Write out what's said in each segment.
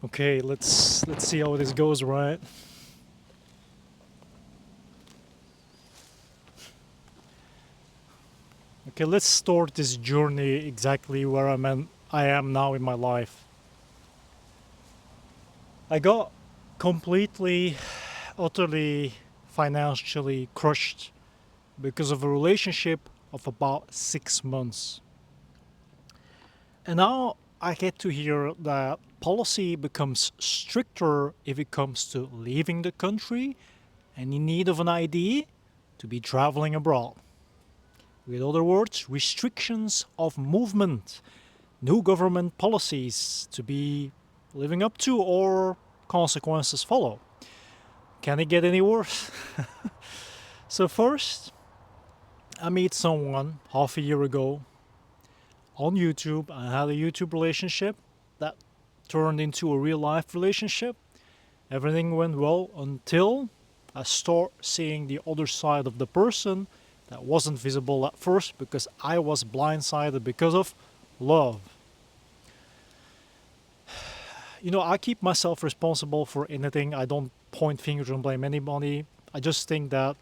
Okay, let's see how this goes, right? Okay, let's start this journey exactly where I am now in my life. I got completely, utterly financially crushed because of a relationship of about 6 months. And now I get to hear that policy becomes stricter if it comes to leaving the country and in need of an ID to be traveling abroad. With other words, restrictions of movement, new government policies to be living up to, or consequences follow. Can it get any worse? So, first, I meet someone half a year ago on YouTube. I had a YouTube relationship that turned into a real life relationship. Everything went well until I start seeing the other side of the person that wasn't visible at first because I was blindsided because of love. I keep myself responsible for anything. I don't point fingers and blame anybody. I just think that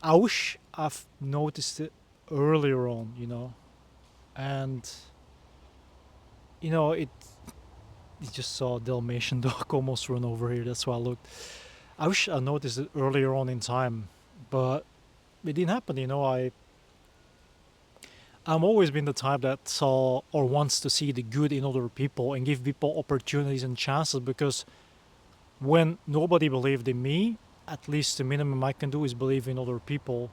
I wish I've noticed it earlier on. And it you just saw a Dalmatian dog almost run over here. That's why I looked. I wish I noticed it earlier on in time, but it didn't happen. I'm always been the type that saw or wants to see the good in other people and give people opportunities and chances because when nobody believed in me, at least the minimum I can do is believe in other people.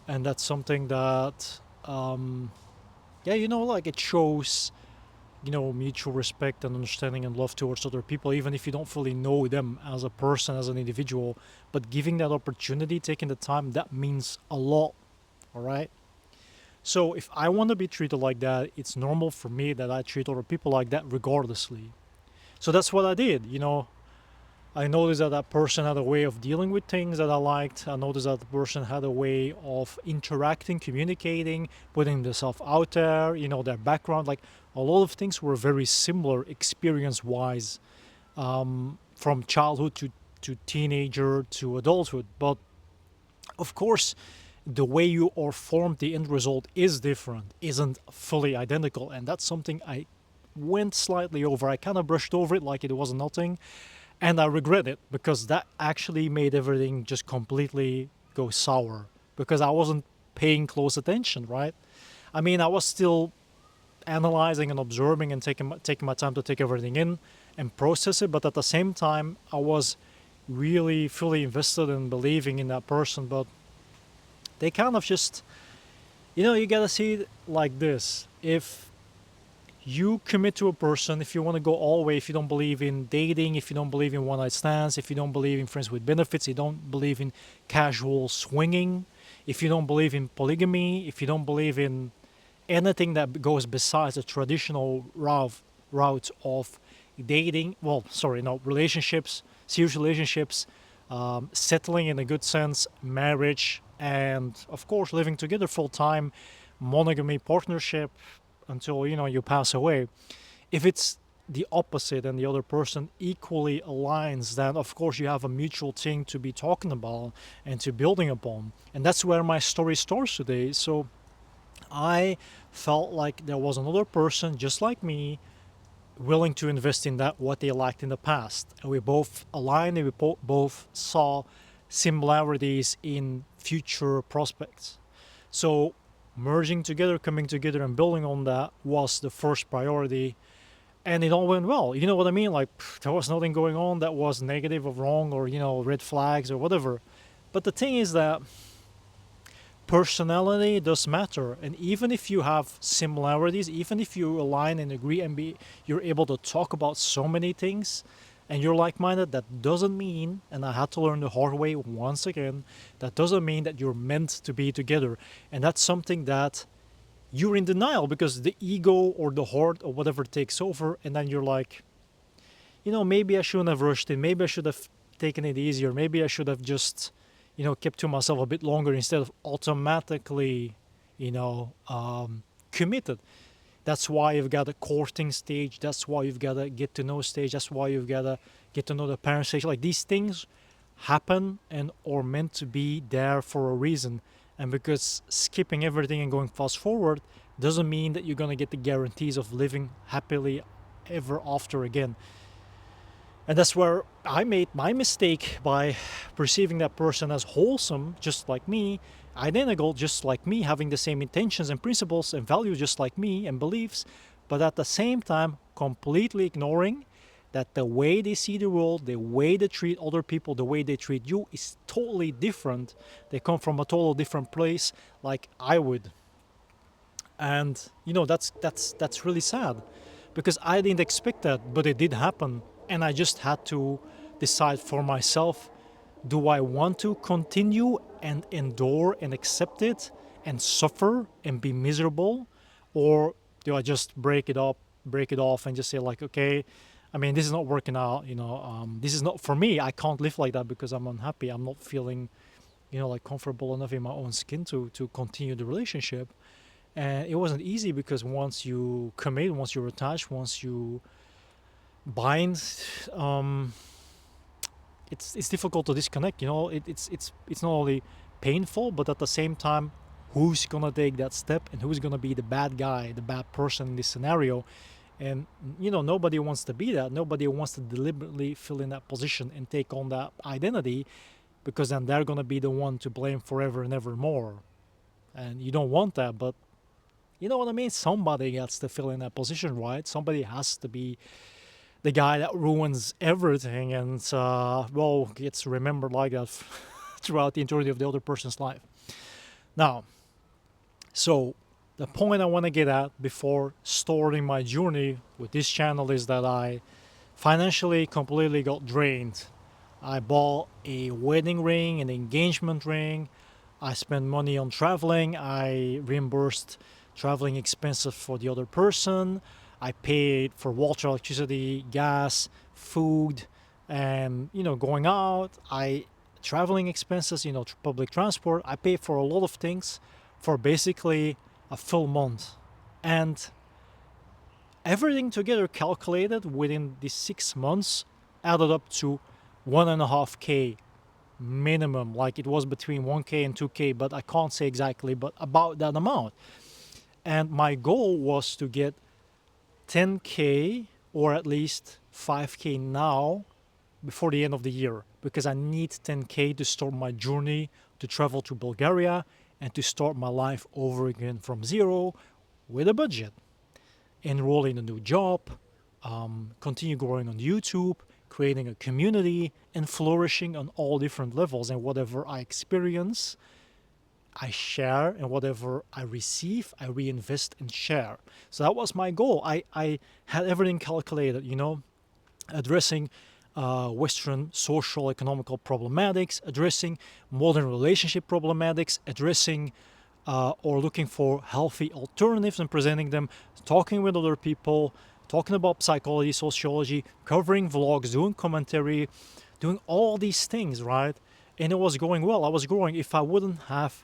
And that's something that, yeah, like it shows, mutual respect and understanding and love towards other people, even if you don't fully know them as a person, as an individual. But giving that opportunity, taking the time, that means a lot, all right? So if I want to be treated like that, it's normal for me that I treat other people like that regardlessly. So that's what I did. I noticed that that person had a way of dealing with things that I liked. I noticed that the person had a way of interacting, communicating, putting themselves out there, their background. Like a lot of things were very similar experience wise, from childhood to teenager to adulthood. But of course, the way you are formed, the end result is different, isn't fully identical. And that's something I went slightly over. I kind of brushed over it like it was nothing. And I regret it because that actually made everything just completely go sour because I wasn't paying close attention, right? I mean, I was still analyzing and observing and taking my time to take everything in and process it, but at the same time, I was really fully invested in believing in that person. But they kind of just, you gotta see it like this. If you commit to a person, if you want to go all the way, if you don't believe in dating, if you don't believe in one night stands, if you don't believe in friends with benefits, you don't believe in casual swinging, if you don't believe in polygamy, if you don't believe in anything that goes besides the traditional route of dating, well, sorry, no, relationships, serious relationships, settling in a good sense, marriage, and of course living together full time, monogamy, partnership, until you pass away. If it's the opposite and the other person equally aligns, then of course you have a mutual thing to be talking about and to building upon. And that's where my story starts today. So I felt like there was another person just like me willing to invest in that what they lacked in the past, and we both aligned and we both saw similarities in future prospects. So merging together, coming together, and building on that was the first priority. And it all went well. You know what I mean? Like, there was nothing going on that was negative or wrong or, red flags or whatever. But the thing is that personality does matter. And even if you have similarities, even if you align and agree and you're able to talk about so many things and you're like-minded, that doesn't mean, and I had to learn the hard way once again, that doesn't mean that you're meant to be together. And that's something that you're in denial because the ego or the heart or whatever takes over, and then you're like, maybe I shouldn't have rushed in, maybe I should have taken it easier, maybe I should have just kept to myself a bit longer instead of automatically committed. That's why you've got a courting stage. That's why you've got a get to know stage. That's why you've got a get to know the parent stage. Like these things happen and are meant to be there for a reason. And because skipping everything and going fast forward doesn't mean that you're gonna get the guarantees of living happily ever after again. And that's where I made my mistake by perceiving that person as wholesome, just like me, identical, just like me, having the same intentions and principles and values, just like me, and beliefs, but at the same time, completely ignoring that the way they see the world, the way they treat other people, the way they treat you is totally different. They come from a total different place, like I would. And that's really sad because I didn't expect that, but it did happen. And I just had to decide for myself, do I want to continue and endure and accept it and suffer and be miserable? Or do I just break it off and just say like, okay, I mean, this is not working out, this is not for me. I can't live like that because I'm unhappy. I'm not feeling, like comfortable enough in my own skin to continue the relationship. And it wasn't easy because once you commit, once you're attached, once you bind, it's difficult to disconnect. It's not only painful, but at the same time, who's gonna take that step and who's gonna be the bad guy, the bad person in this scenario? And nobody wants to be that. Nobody wants to deliberately fill in that position and take on that identity, because then they're gonna be the one to blame forever and ever more. And you don't want that, but you know what I mean? Somebody gets to fill in that position, right? Somebody has to be the guy that ruins everything and, gets remembered like that throughout the entirety of the other person's life. Now, so the point I want to get at before starting my journey with this channel is that I financially completely got drained. I bought a wedding ring, an engagement ring. I spent money on traveling. I reimbursed traveling expenses for the other person. I paid for water, electricity, gas, food, and going out. Traveling expenses, public transport. I paid for a lot of things for basically a full month, and everything together calculated within these 6 months added up to 1.5K minimum. Like it was between 1K and 2K, but I can't say exactly, but about that amount. And my goal was to get 10K or at least 5K now before the end of the year, because I need 10K to start my journey to travel to Bulgaria and to start my life over again from zero with a budget. Enroll in a new job, continue growing on YouTube, creating a community, and flourishing on all different levels. And whatever I experience, I share, and whatever I receive, I reinvest and share. So that was my goal. I had everything calculated, addressing Western social economical problematics, addressing modern relationship problematics, addressing or looking for healthy alternatives and presenting them, talking with other people, talking about psychology, sociology, covering vlogs, doing commentary, doing all these things, right? And it was going well. I was growing. If I wouldn't have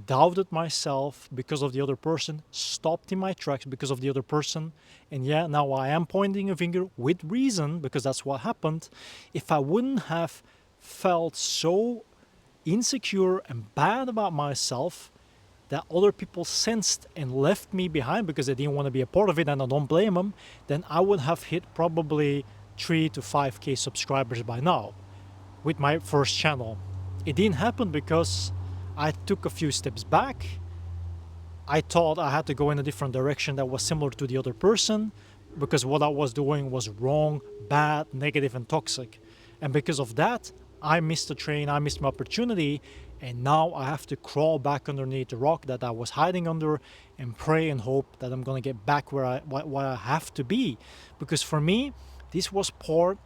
doubted myself because of the other person, stopped in my tracks because of the other person, and yeah, now I am pointing a finger with reason because that's what happened. If I wouldn't have felt so insecure and bad about myself that other people sensed and left me behind because they didn't want to be a part of it, and I don't blame them, then I would have hit probably 3 to 5K subscribers by now with my first channel. It didn't happen because I took a few steps back. I thought I had to go in a different direction that was similar to the other person because what I was doing was wrong, bad, negative, and toxic. And because of that, I missed the train, I missed my opportunity, and now I have to crawl back underneath the rock that I was hiding under and pray and hope that I'm gonna get back where I have to be. Because for me, this was part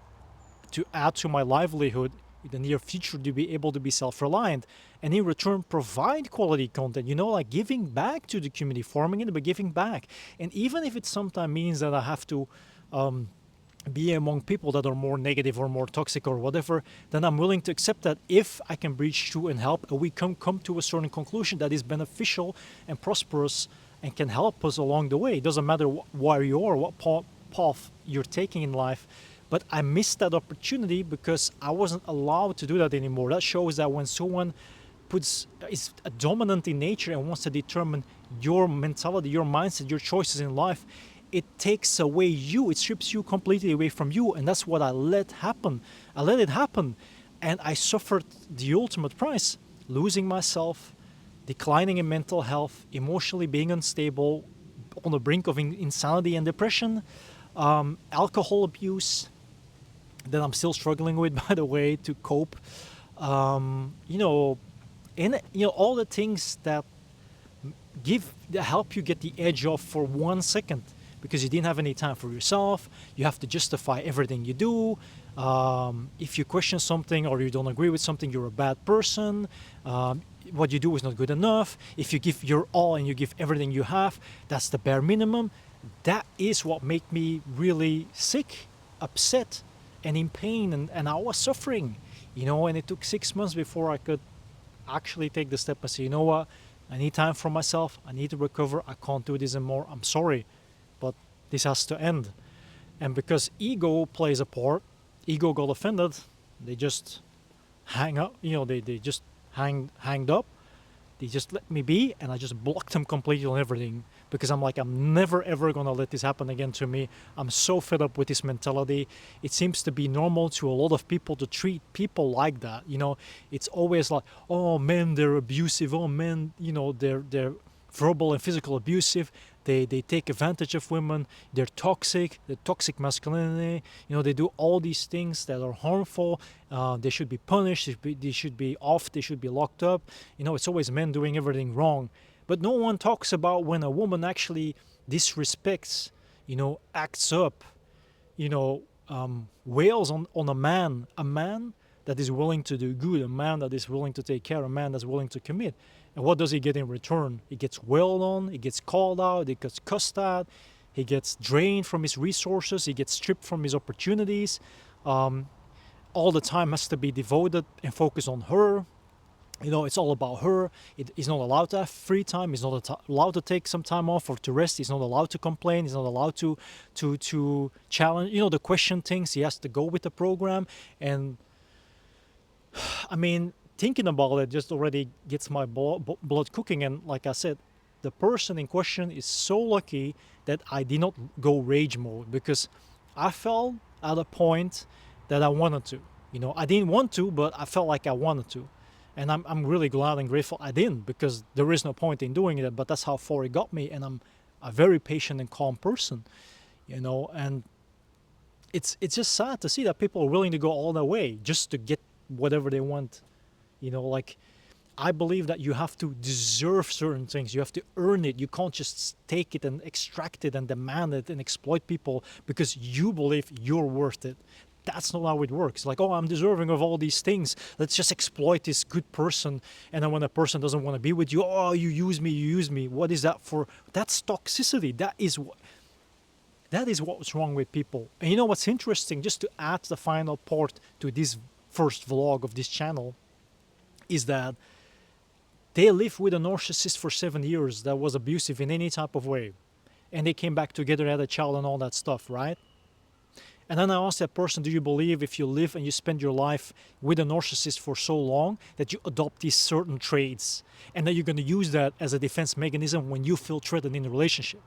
to add to my livelihood in the near future, to be able to be self-reliant and in return provide quality content, like giving back to the community, forming it, but giving back. And even if it sometimes means that I have to be among people that are more negative or more toxic or whatever, then I'm willing to accept that if I can breach through and help, and we come to a certain conclusion that is beneficial and prosperous and can help us along the way. It doesn't matter where you are, what path you're taking in life. But I missed that opportunity because I wasn't allowed to do that anymore. That shows that when someone is dominant in nature and wants to determine your mentality, your mindset, your choices in life, it takes away you. It strips you completely away from you, and that's what I let happen. I let it happen, and I suffered the ultimate price: losing myself, declining in mental health, emotionally being unstable, on the brink of insanity and depression, alcohol abuse that I'm still struggling with, by the way, to cope. You know, and all the things that help you get the edge off for 1 second, because you didn't have any time for yourself. You have to justify everything you do. If you question something or you don't agree with something, you're a bad person. What you do is not good enough. If you give your all and you give everything you have, that's the bare minimum. That is what made me really sick, upset, and in pain, and I was suffering, and it took 6 months before I could actually take the step and say, you know what, I need time for myself, I need to recover, I can't do this anymore, I'm sorry, but this has to end. And because ego plays a part, ego got offended, they just hang up, they just hanged up, they just let me be, and I just blocked them completely on everything, because I'm like, I'm never ever gonna let this happen again to me. I'm so fed up with this mentality. It seems to be normal to a lot of people to treat people like that. It's always like, oh, men, they're abusive. Oh, men, they're verbal and physical abusive. They take advantage of women. They're toxic masculinity. They do all these things that are harmful. They should be punished. They should be off. They should be locked up. It's always men doing everything wrong. But no one talks about when a woman actually disrespects, acts up, wails on a man that is willing to do good, a man that is willing to take care, a man that's willing to commit. And what does he get in return? He gets wailed on, he gets called out, he gets cussed at, he gets drained from his resources, he gets stripped from his opportunities. All the time has to be devoted and focused on her. It's all about her. He's not allowed to have free time. He's not allowed to take some time off or to rest. He's not allowed to complain. He's not allowed to challenge, the question things. He has to go with the program. And I mean, thinking about it just already gets my blood cooking. And like I said, the person in question is so lucky that I did not go rage mode, because I felt at a point that I wanted to. I didn't want to, but I felt like I wanted to. And I'm really glad and grateful I didn't, because there is no point in doing it, but that's how far it got me. And I'm a very patient and calm person, and it's just sad to see that people are willing to go all the way just to get whatever they want. Like, I believe that you have to deserve certain things. You have to earn it. You can't just take it and extract it and demand it and exploit people because you believe you're worth it. That's not how it works. Like, oh, I'm deserving of all these things. Let's just exploit this good person. And then when a person doesn't want to be with you, oh, you use me. What is that for? That's toxicity. That is what's wrong with people. And you know what's interesting, just to add the final part to this first vlog of this channel, is that they lived with a narcissist for 7 years that was abusive in any type of way. And they came back together, had a child and all that stuff, right? And then I asked that person, do you believe if you live and you spend your life with a narcissist for so long that you adopt these certain traits and that you're going to use that as a defense mechanism when you feel threatened in a relationship?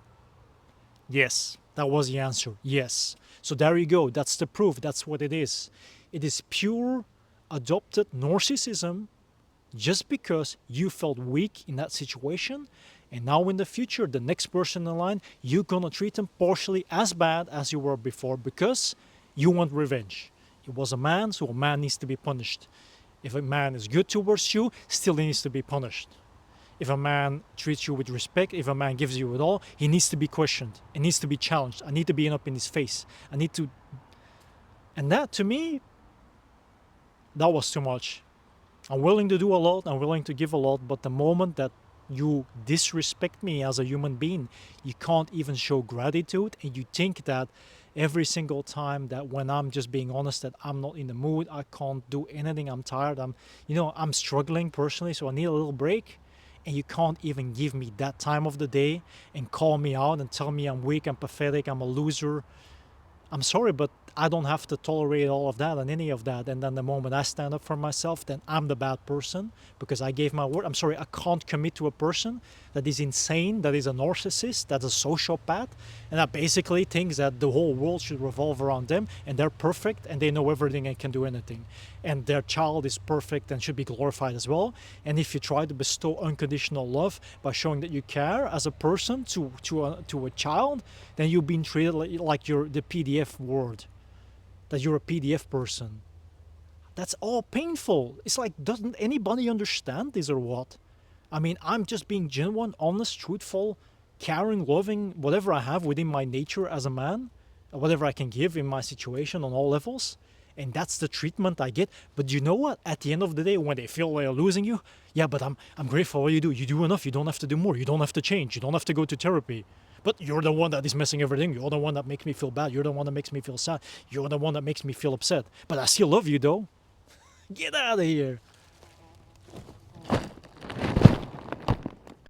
Yes, that was the answer. Yes. So there you go. That's the proof. That's what it is. It is pure adopted narcissism just because you felt weak in that situation. And now in the future, the next person in line, you're going to treat them partially as bad as you were before because you want revenge. It was a man, so a man needs to be punished. If a man is good towards you, still he needs to be punished. If a man treats you with respect, if a man gives you it all, he needs to be questioned. It needs to be challenged. I need to be up in his face. And that, to me, that was too much. I'm willing to do a lot. I'm willing to give a lot. But the moment that you disrespect me as a human being, you can't even show gratitude, and you think that every single time that when I'm just being honest that I'm not in the mood, I can't do anything, I'm tired, I'm struggling personally, so I need a little break, and you can't even give me that time of the day and call me out and tell me I'm weak, I'm pathetic, I'm a loser. I'm sorry, but I don't have to tolerate all of that and any of that. And then the moment I stand up for myself, then I'm the bad person because I gave my word. I'm sorry, I can't commit to a person that is insane, that is a narcissist, that's a sociopath, and that basically thinks that the whole world should revolve around them and they're perfect and they know everything and can do anything. And their child is perfect and should be glorified as well. And if you try to bestow unconditional love by showing that you care as a person to a child, then you're being treated like you're the PDF word, that you're a PDF person. That's all painful. It's like, doesn't anybody understand this or what? I mean, I'm just being genuine, honest, truthful, caring, loving, whatever I have within my nature as a man, whatever I can give in my situation on all levels. And that's the treatment I get. But you know what? At the end of the day, when they feel they're losing you, yeah, but I'm grateful for what you do. You do enough. You don't have to do more. You don't have to change. You don't have to go to therapy. But you're the one that is messing everything. You're the one that makes me feel bad. You're the one that makes me feel sad. You're the one that makes me feel upset. But I still love you, though. Get out of here.